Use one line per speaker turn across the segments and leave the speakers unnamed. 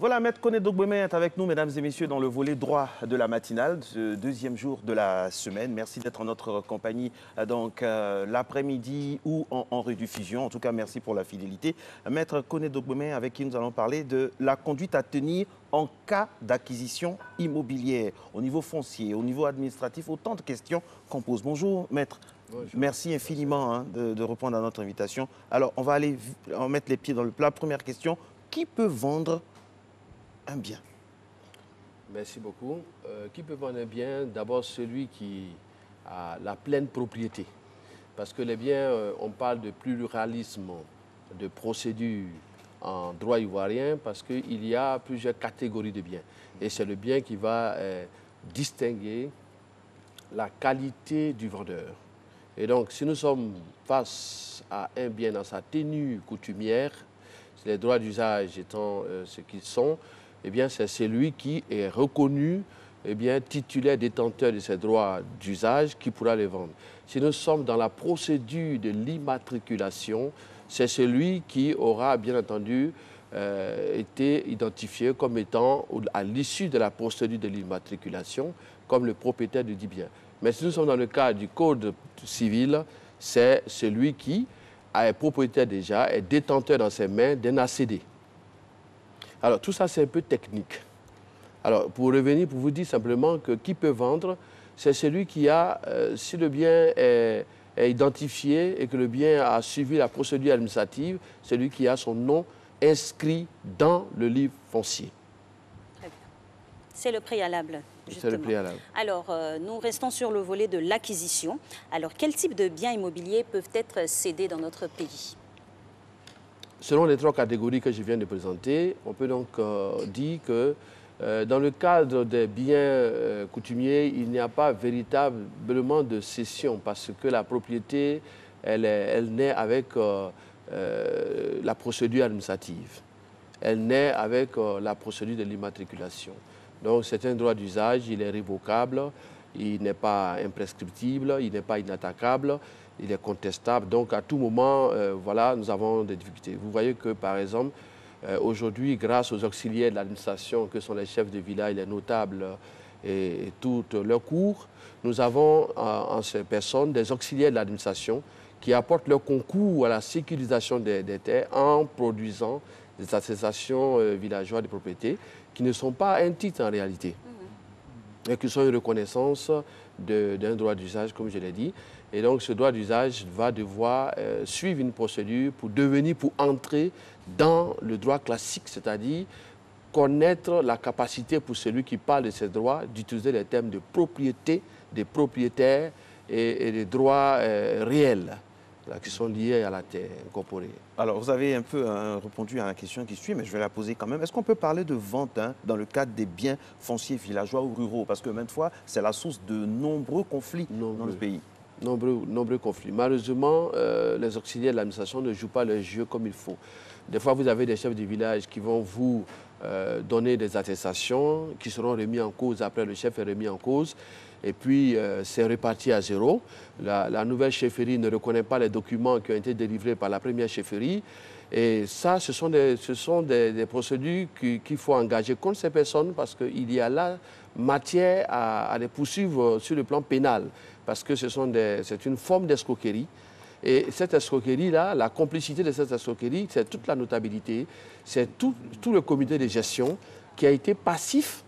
Voilà, Maître Koné Dogbomen est avec nous, mesdames et messieurs, dans le volet droit de la matinale, ce deuxième jour de la semaine. Merci d'être en notre compagnie l'après-midi ou en rediffusion. En tout cas, merci pour la fidélité. Maître Koné Dogbomen, avec qui nous allons parler de la conduite à tenir en cas d'acquisition immobilière, au niveau foncier, au niveau administratif, autant de questions qu'on pose. Bonjour, Maître. Bonjour. Merci infiniment de répondre à notre invitation. Alors, on va mettre les pieds dans le plat. Première question, qui peut vendre un bien?
Merci beaucoup. Qui peut vendre un bien? D'abord celui qui a la pleine propriété. Parce que les biens, on parle de pluralisme de procédures en droit ivoirien parce qu'il y a plusieurs catégories de biens. Et c'est le bien qui va distinguer la qualité du vendeur. Et donc, si nous sommes face à un bien dans sa tenue coutumière, les droits d'usage étant ce qu'ils sont, eh bien, c'est celui qui est reconnu, eh bien, titulaire, détenteur de ces droits d'usage qui pourra les vendre. Si nous sommes dans la procédure de l'immatriculation, c'est celui qui aura, bien entendu, été identifié comme étant, à l'issue de la procédure de l'immatriculation, comme le propriétaire du dit bien. Mais si nous sommes dans le cadre du Code civil, c'est celui qui est propriétaire déjà, est détenteur dans ses mains d'un ACD. Alors, tout ça, c'est un peu technique. Alors, pour revenir, pour vous dire simplement que qui peut vendre, c'est celui qui a, si le bien est identifié et que le bien a suivi la procédure administrative, celui qui a son nom inscrit dans le livre foncier.
Très bien. C'est le préalable, justement.
C'est le préalable.
Alors, nous restons sur le volet de l'acquisition. Alors, quel type de biens immobiliers peuvent être cédés dans notre pays?
Selon les trois catégories que je viens de présenter, on peut donc dire que dans le cadre des biens coutumiers, il n'y a pas véritablement de cession parce que la propriété, elle naît avec la procédure administrative. Elle naît avec la procédure de l'immatriculation. Donc c'est un droit d'usage, il est révocable, il n'est pas imprescriptible, il n'est pas inattaquable. Il est contestable. Donc, à tout moment, voilà, nous avons des difficultés. Vous voyez que, par exemple, aujourd'hui, grâce aux auxiliaires de l'administration, que sont les chefs de village, les notables et toutes leurs cours, nous avons en ces personnes des auxiliaires de l'administration qui apportent leur concours à la sécurisation des terres en produisant des attestations villageoises de propriété qui ne sont pas un titre en réalité, et qui sont une reconnaissance d'un droit d'usage, comme je l'ai dit. Et donc, ce droit d'usage va devoir suivre une procédure pour entrer dans le droit classique, c'est-à-dire connaître la capacité pour celui qui parle de ces droits d'utiliser les termes de propriété, des propriétaires et des droits réels là, qui sont liés à la terre incorporée.
Alors, vous avez un peu répondu à la question qui suit, mais je vais la poser quand même. Est-ce qu'on peut parler de vente dans le cadre des biens fonciers villageois ou ruraux? Parce que, maintes fois, c'est la source de nombreux conflits dans le pays.
Nombreux conflits. Malheureusement, les auxiliaires de l'administration ne jouent pas leur jeu comme il faut. Des fois, vous avez des chefs de village qui vont vous donner des attestations qui seront remis en cause. Après, le chef est remis en cause. Et puis, c'est reparti à zéro. La nouvelle chefferie ne reconnaît pas les documents qui ont été délivrés par la première chefferie. Et ça, ce sont des procédures qu'il faut engager contre ces personnes parce qu'il y a là matière à les poursuivre sur le plan pénal. Parce que c'est une forme d'escroquerie. Et cette escroquerie-là, la complicité de cette escroquerie, c'est toute la notabilité, c'est tout le comité de gestion qui a été passif,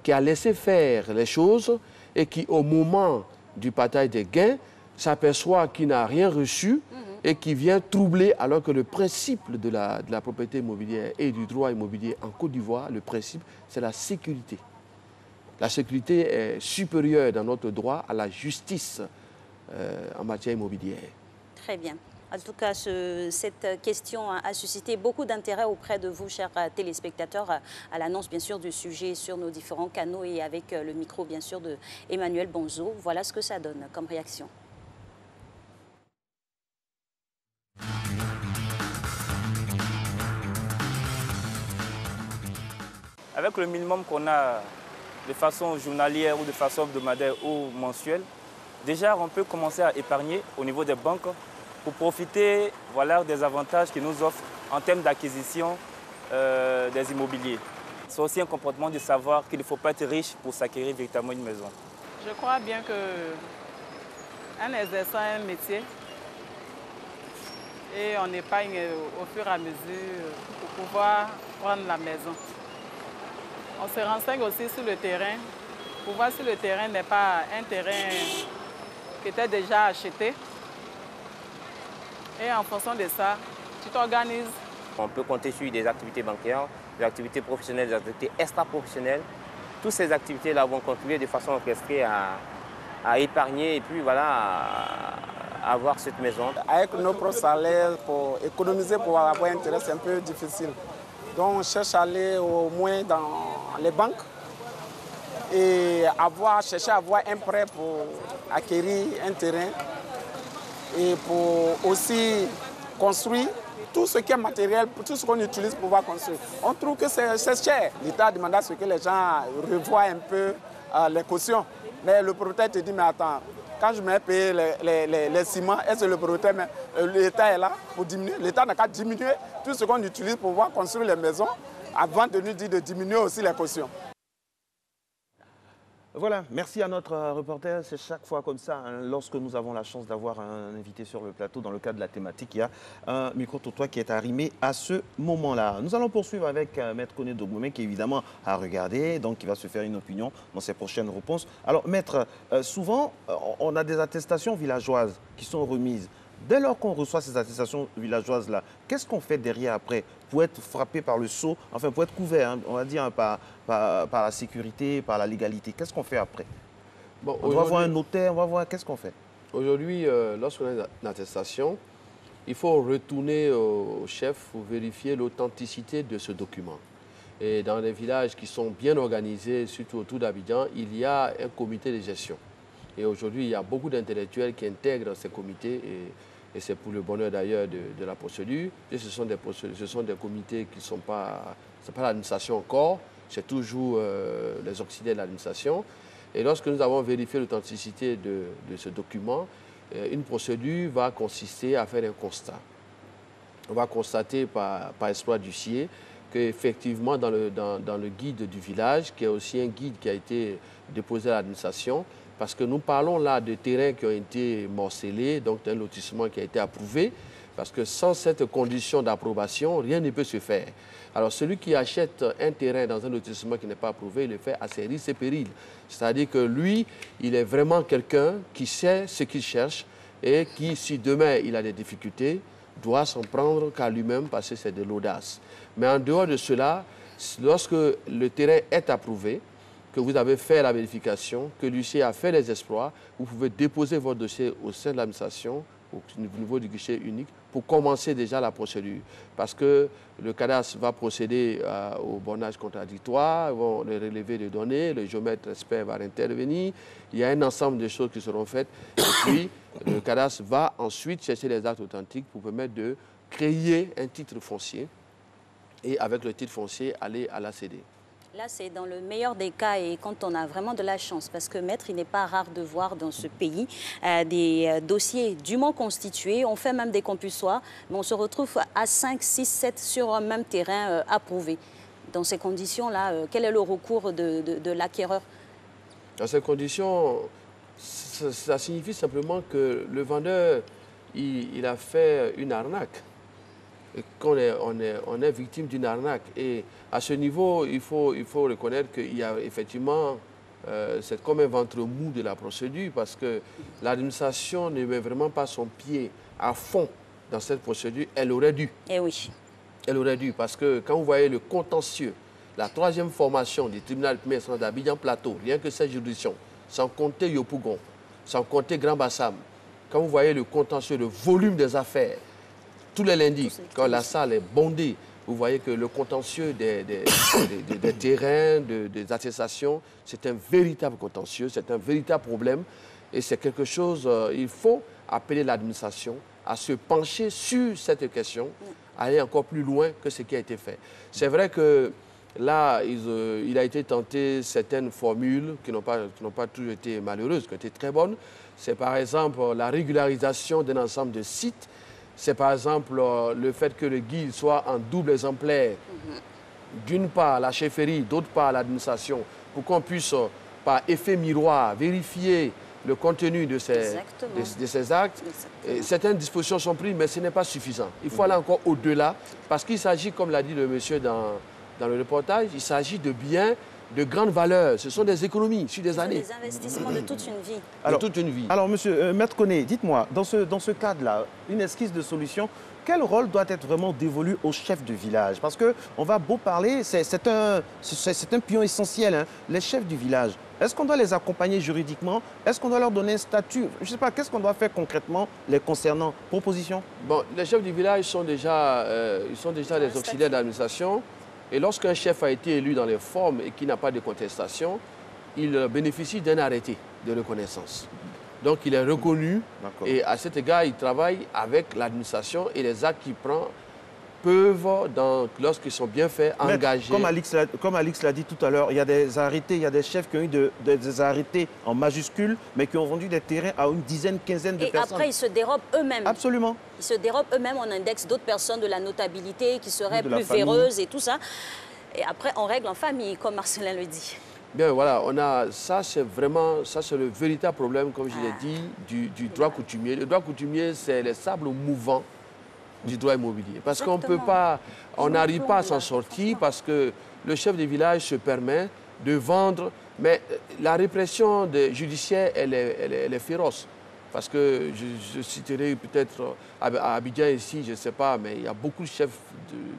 qui a laissé faire les choses et qui, au moment du partage des gains, s'aperçoit qu'il n'a rien reçu et qui vient troubler, alors que le principe de la propriété immobilière et du droit immobilier en Côte d'Ivoire, le principe, c'est la sécurité. La sécurité est supérieure dans notre droit à la justice en matière immobilière.
Très bien. En tout cas, cette question a suscité beaucoup d'intérêt auprès de vous, chers téléspectateurs, à l'annonce, bien sûr, du sujet sur nos différents canaux et avec le micro, bien sûr, de Emmanuel Bonzo. Voilà ce que ça donne comme réaction.
Avec le minimum qu'on a de façon journalière ou de façon hebdomadaire ou mensuelle, déjà on peut commencer à épargner au niveau des banques pour profiter des avantages qu'ils nous offrent en termes d'acquisition des immobiliers. C'est aussi un comportement de savoir qu'il ne faut pas être riche pour s'acquérir véritablement une maison.
Je crois bien qu'en exerçant un métier, et on épargne au fur et à mesure pour pouvoir prendre la maison. On se renseigne aussi sur le terrain, pour voir si le terrain n'est pas un terrain qui était déjà acheté. Et en fonction de ça, tu t'organises.
On peut compter sur des activités bancaires, des activités professionnelles, des activités extra-professionnelles. Toutes ces activités-là vont contribuer de façon orchestrée à épargner et puis voilà, à avoir cette maison.
Avec nos propres salaires, pour économiser pour avoir un intérêt, c'est un peu difficile. Donc on cherche à aller au moins dans les banques et chercher à avoir un prêt pour acquérir un terrain et pour aussi construire tout ce qui est matériel, tout ce qu'on utilise pour pouvoir construire. On trouve que c'est cher. L'État demande à ce que les gens revoient un peu les cautions. Mais le propriétaire te dit, mais attends, quand je m'ai payé les ciments, est-ce que le propriétaire, l'État est là pour diminuer? L'État n'a qu'à diminuer tout ce qu'on utilise pour pouvoir construire les maisons avant de nous dire de diminuer aussi les cautions.
Voilà, merci à notre reporter. C'est chaque fois comme ça, hein, lorsque nous avons la chance d'avoir un invité sur le plateau, dans le cadre de la thématique, il y a un micro-trottoir qui est arrimé à ce moment-là. Nous allons poursuivre avec Maître Koné Dogoumé, qui évidemment a regardé, donc qui va se faire une opinion dans ses prochaines réponses. Alors, Maître, souvent, on a des attestations villageoises qui sont remises. Dès lors qu'on reçoit ces attestations villageoises-là, qu'est-ce qu'on fait derrière après pour être frappé par le sceau, enfin pour être couvert, hein, on va dire, par la sécurité, par la légalité? Qu'est-ce qu'on fait après? Bon, on va voir un notaire, on va voir, qu'est-ce qu'on fait?
Aujourd'hui, lorsqu'on a une attestation, il faut retourner au chef pour vérifier l'authenticité de ce document. Et dans les villages qui sont bien organisés, surtout autour d'Abidjan, il y a un comité de gestion. Et aujourd'hui, il y a beaucoup d'intellectuels qui intègrent ces comités et c'est pour le bonheur d'ailleurs de la procédure. Et ce sont des comités qui ne sont pas, c'est pas l'administration encore, c'est toujours les auxiliaires de l'administration. Et lorsque nous avons vérifié l'authenticité de ce document, une procédure va consister à faire un constat. On va constater par exploit d'huissier qu'effectivement dans le guide du village, qui est aussi un guide qui a été déposé à l'administration, parce que nous parlons là de terrains qui ont été morcelés, donc d'un lotissement qui a été approuvé, parce que sans cette condition d'approbation, rien ne peut se faire. Alors celui qui achète un terrain dans un lotissement qui n'est pas approuvé, il le fait à ses risques et périls. C'est-à-dire que lui, il est vraiment quelqu'un qui sait ce qu'il cherche et qui, si demain il a des difficultés, doit s'en prendre qu'à lui-même parce que c'est de l'audace. Mais en dehors de cela, lorsque le terrain est approuvé, que vous avez fait la vérification, que l'huissier a fait les exploits, vous pouvez déposer votre dossier au sein de l'administration, au niveau du guichet unique, pour commencer déjà la procédure. Parce que le cadastre va procéder au bornage contradictoire, ils vont les relever des données, le géomètre expert va intervenir, il y a un ensemble de choses qui seront faites. Et puis, le cadastre va ensuite chercher les actes authentiques pour permettre de créer un titre foncier et avec le titre foncier, aller à l'ACD.
Là, c'est dans le meilleur des cas et quand on a vraiment de la chance. Parce que, maître, il n'est pas rare de voir dans ce pays des dossiers dûment constitués. On fait même des compulsoires, mais on se retrouve à 5, 6, 7 sur un même terrain approuvé. Dans ces conditions-là, quel est le recours de l'acquéreur?
Dans ces conditions, ça signifie simplement que le vendeur, il a fait une arnaque. Qu'on on est victime d'une arnaque. Et à ce niveau, il faut reconnaître qu'il y a effectivement, c'est comme un ventre mou de la procédure parce que l'administration ne met vraiment pas son pied à fond dans cette procédure. Elle aurait dû.
Eh oui.
Elle aurait dû parce que quand vous voyez le contentieux, la troisième formation du tribunal premier instance d'Abidjan Plateau, rien que cette juridiction, sans compter Yopougon, sans compter Grand Bassam, quand vous voyez le contentieux, le volume des affaires, tous les lundis, quand la salle est bondée, vous voyez que le contentieux des terrains, des attestations, c'est un véritable contentieux, c'est un véritable problème. Et c'est quelque chose, il faut appeler l'administration à se pencher sur cette question, aller encore plus loin que ce qui a été fait. C'est vrai que là, il a été tenté certaines formules qui n'ont pas toujours été malheureuses, qui ont été très bonnes. C'est par exemple la régularisation d'un ensemble de sites. C'est par exemple le fait que le guide soit en double exemplaire d'une part la chefferie, d'autre part l'administration, pour qu'on puisse, par effet miroir, vérifier le contenu de ces actes. Certaines dispositions sont prises, mais ce n'est pas suffisant. Il faut aller encore au-delà, parce qu'il s'agit, comme l'a dit le monsieur dans le reportage, il s'agit de biens de grande valeur. Ce sont des économies sur des années.
Des investissements de toute une vie.
Alors,
de toute une vie.
Alors, monsieur Maître Koné, dites-moi, dans ce cadre-là, une esquisse de solution, quel rôle doit être vraiment dévolu au chef de village? Parce qu'on va beau parler, c'est un pion essentiel, hein, les chefs du village. Est-ce qu'on doit les accompagner juridiquement? Est-ce qu'on doit leur donner un statut? Je ne sais pas, qu'est-ce qu'on doit faire concrètement les concernant? Proposition?
Bon, les chefs du village sont déjà des auxiliaires d'administration. Et lorsqu'un chef a été élu dans les formes et qui n'a pas de contestation, il bénéficie d'un arrêté de reconnaissance. Donc il est reconnu et à cet égard, il travaille avec l'administration et les actes qu'il prend peuvent, lorsqu'ils sont bien faits, engager.
Comme Alix l'a dit tout à l'heure, il y a des arrêtés, il y a des chefs qui ont eu des arrêtés en majuscule, mais qui ont vendu des terrains à une dizaine, quinzaine de personnes.
Et après, ils se dérobent eux-mêmes.
Absolument.
Ils se dérobent eux-mêmes, on indexe d'autres personnes de la notabilité qui seraient plus véreuses et tout ça. Et après, on règle en famille, comme Marcelin le dit.
Bien, voilà, ça c'est le véritable problème, comme je l'ai dit, du droit coutumier. Le droit coutumier, c'est les sables mouvants du droit immobilier. Parce qu'on peut pas, on n'arrive pas à s'en sortir parce que le chef de village se permet de vendre, mais la répression judiciaire, elle est féroce. Parce que je citerai peut-être à Abidjan ici, je ne sais pas, mais il y a beaucoup de chefs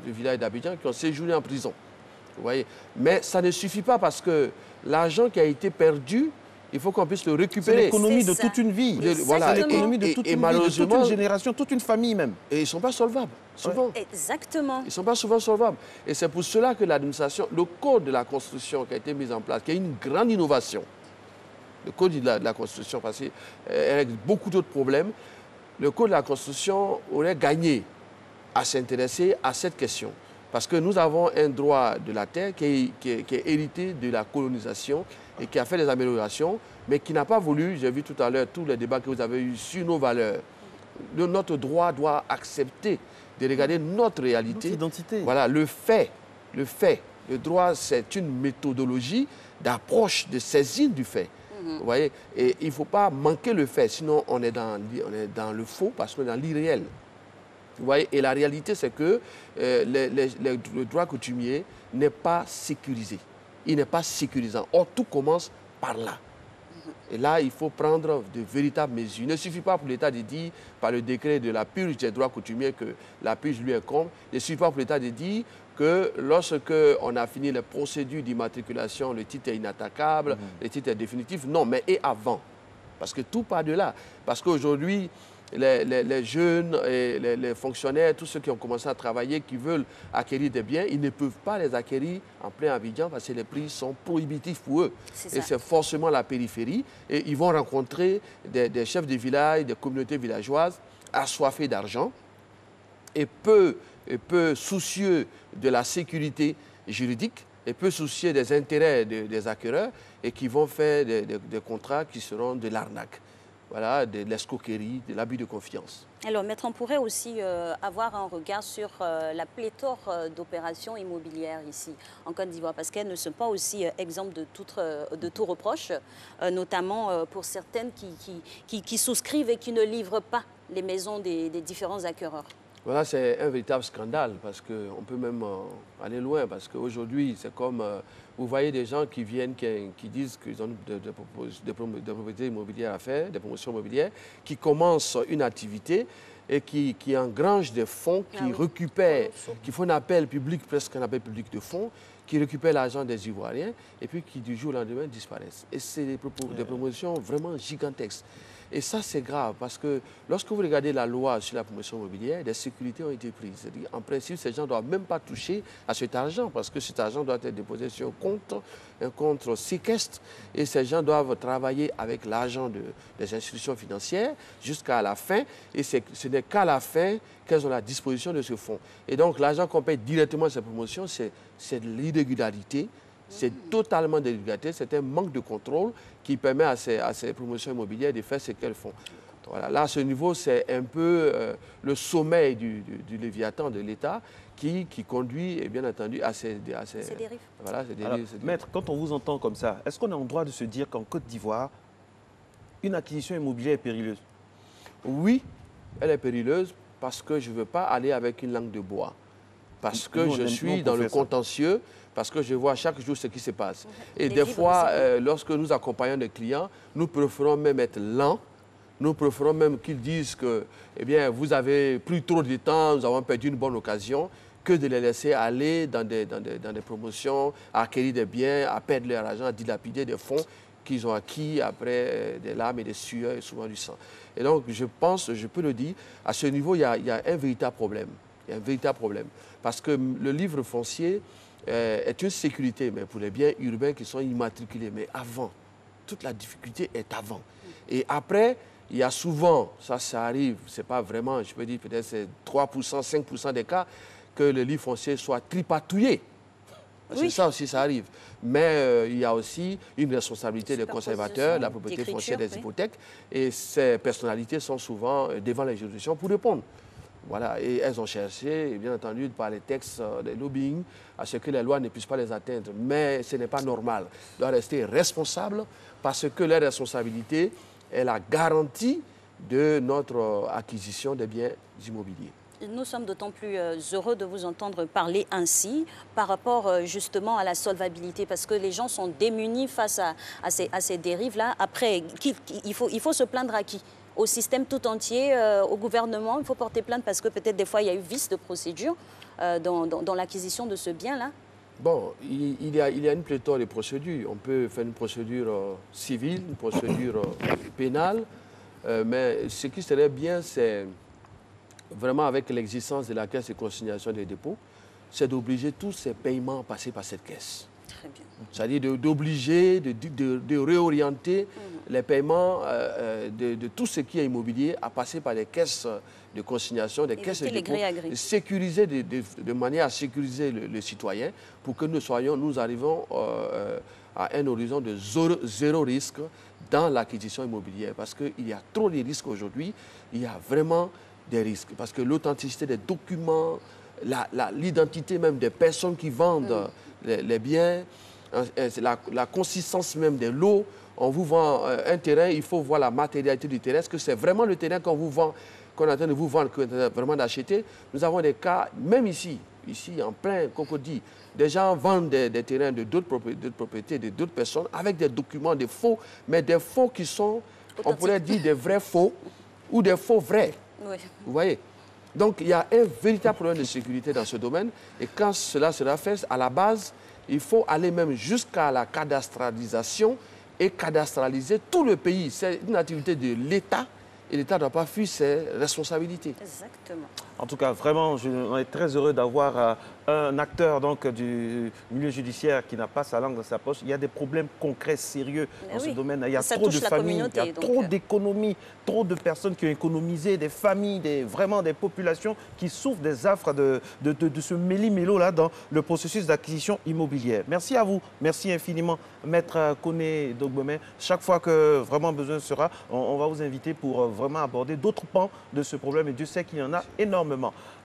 de village d'Abidjan qui ont séjourné en prison. Vous voyez? Mais ça ne suffit pas parce que l'argent qui a été perdu, il faut qu'on puisse le récupérer.
C'est l'économie de toute une vie.
Voilà,
l'économie de toute une vie, de toute une génération, toute une famille même.
Et ils ne sont pas solvables, souvent.
Exactement.
Ils ne sont pas souvent solvables. Et c'est pour cela que l'administration, le code de la construction qui a été mis en place, qui est une grande innovation, le code de la construction, parce qu'il règle beaucoup d'autres problèmes, le code de la construction aurait gagné à s'intéresser à cette question. Parce que nous avons un droit de la terre qui est hérité de la colonisation et qui a fait des améliorations, mais qui n'a pas voulu, j'ai vu tout à l'heure tous les débats que vous avez eus sur nos valeurs. Notre droit doit accepter de regarder notre réalité.
Notre identité.
Voilà, le fait. Le droit, c'est une méthodologie d'approche, de saisine du fait. Vous voyez? Et il ne faut pas manquer le fait, sinon on est dans le faux, parce qu'on est dans l'irréel. Vous voyez? Et la réalité, c'est que le droit coutumier n'est pas sécurisé. Il n'est pas sécurisant. Or, tout commence par là. Et là, il faut prendre de véritables mesures. Il ne suffit pas pour l'État de dire, par le décret de la purge des droits coutumiers, que la purge lui incombe. Il ne suffit pas pour l'État de dire que lorsqu'on a fini les procédures d'immatriculation, le titre est inattaquable, le titre est définitif. Non, mais et avant? Parce que tout part de là. Parce qu'aujourd'hui, les jeunes, et les fonctionnaires, tous ceux qui ont commencé à travailler, qui veulent acquérir des biens, ils ne peuvent pas les acquérir en plein Abidjan parce que les prix sont prohibitifs pour eux. Et c'est forcément la périphérie. Et ils vont rencontrer des chefs de village, des communautés villageoises assoiffés d'argent et peu soucieux de la sécurité juridique et peu soucieux des intérêts des acquéreurs et qui vont faire des contrats qui seront de l'arnaque. Voilà, de l'escroquerie, de l'abus de confiance.
Alors, maître, on pourrait aussi avoir un regard sur la pléthore d'opérations immobilières ici, en Côte d'Ivoire, parce qu'elles ne sont pas aussi exemptes de tout reproche, notamment pour certaines qui souscrivent et qui ne livrent pas les maisons des différents acquéreurs.
Voilà, c'est un véritable scandale, parce qu'on peut même aller loin, parce qu'aujourd'hui, c'est comme... vous voyez des gens qui viennent, qui disent qu'ils ont des propriétés immobilières à faire, des promotions immobilières, qui commencent une activité et qui engrangent des fonds, qui récupèrent, qui font un appel public, presque un appel public de fonds, qui récupèrent l'argent des Ivoiriens et puis qui, du jour au lendemain, disparaissent. Et c'est des promotions vraiment gigantesques. Et ça, c'est grave parce que lorsque vous regardez la loi sur la promotion immobilière, des sécurités ont été prises. C'est-à-dire, en principe, ces gens ne doivent même pas toucher à cet argent parce que cet argent doit être déposé sur un compte séquestre. Et ces gens doivent travailler avec l'argent des institutions financières jusqu'à la fin. Et ce n'est qu'à la fin qu'elles ont la disposition de ce fonds. Et donc, l'argent qu'on paye directement à ces promotions, c'est de l'irrégularité. C'est totalement de l'irrégularité, c'est un manque de contrôle qui permet à ces promotions immobilières de faire ce qu'elles font. Voilà, là, à ce niveau, c'est un peu le sommet du Léviathan de l'État qui conduit, et bien entendu, à ces dérives. Voilà, ces dérives.
Alors, maître, quand on vous entend comme ça, est-ce qu'on est en droit de se dire qu'en Côte d'Ivoire, une acquisition immobilière est périleuse?
Oui, elle est périleuse parce que je ne veux pas aller avec une langue de bois. Parce que je suis dans le contentieux, parce que je vois chaque jour ce qui se passe. Et des fois, lorsque nous accompagnons des clients, nous préférons même être lents. Nous préférons même qu'ils disent que, eh bien, vous avez pris trop de temps, nous avons perdu une bonne occasion, que de les laisser aller dans des promotions, à acquérir des biens, à perdre leur argent, à dilapider des fonds qu'ils ont acquis après des larmes et des sueurs et souvent du sang. Et donc, je pense, je peux le dire, à ce niveau, il y a un véritable problème. Il y a un véritable problème. Parce que le livre foncier est une sécurité, mais pour les biens urbains qui sont immatriculés. Mais avant, toute la difficulté est avant. Et après, il y a souvent, ça arrive, c'est pas vraiment, je peux dire peut-être c'est 3%, 5% des cas, que le livre foncier soit tripatouillé. Oui. C'est ça aussi, ça arrive. Mais il y a aussi une responsabilité des conservateurs, la propriété foncière des hypothèques, et ces personnalités sont souvent devant les juridictions pour répondre. Voilà, et elles ont cherché, bien entendu, par les textes des lobbying, à ce que les lois ne puissent pas les atteindre. Mais ce n'est pas normal. Ils doivent rester responsables parce que leur responsabilité est la garantie de notre acquisition des biens immobiliers.
Nous sommes d'autant plus heureux de vous entendre parler ainsi par rapport justement à la solvabilité, parce que les gens sont démunis face à ces dérives-là. Après, il faut se plaindre à qui? Au système tout entier, au gouvernement? Il faut porter plainte parce que peut-être des fois il y a eu vice de procédure dans l'acquisition de ce bien-là?
Bon, il y a une pléthore de procédures. On peut faire une procédure civile, une procédure pénale, mais ce qui serait bien, c'est vraiment avec l'existence de la caisse de consignation des dépôts, c'est d'obliger tous ces paiements à passer par cette caisse.
Très bien.
C'est-à-dire d'obliger, de réorienter les paiements de tout ce qui est immobilier à passer par des caisses de consignation, des caisses de dépôt, sécuriser de manière à sécuriser le citoyen pour que nous arrivons à un horizon de zéro risque dans l'acquisition immobilière. Parce qu'il y a trop de risques aujourd'hui, il y a vraiment des risques. Parce que l'authenticité des documents, l'identité même des personnes qui vendent les biens, la consistance même des lots. On vous vend un terrain, il faut voir la matérialité du terrain. Est-ce que c'est vraiment le terrain qu'on vous vend, qu'on est en train de vous vendre, qu'on est en train vraiment d'acheter? Nous avons des cas, même ici en plein Cocody, des gens vendent des terrains de d'autres propriétés, de d'autres personnes, avec des documents, des faux, mais des faux qui sont, on pourrait dire, des vrais faux ou des faux vrais. Oui. Vous voyez? Donc, il y a un véritable problème de sécurité dans ce domaine. Et quand cela sera fait, à la base, il faut aller même jusqu'à la cadastralisation et cadastraliser tout le pays. C'est une activité de l'État et l'État ne doit pas fuir ses responsabilités.
Exactement.
En tout cas, vraiment, on est très heureux d'avoir un acteur donc, du milieu judiciaire qui n'a pas sa langue dans sa poche. Il y a des problèmes concrets, sérieux dans ce domaine. Il y a trop de familles, il y a trop d'économies, trop de personnes qui ont économisé, des familles, vraiment des populations qui souffrent des affres de ce méli-mélo-là dans le processus d'acquisition immobilière. Merci à vous. Merci infiniment, Maître Koné Dogbomé. Chaque fois que vraiment besoin sera, on va vous inviter pour vraiment aborder d'autres pans de ce problème. Et Dieu sait qu'il y en a énormément.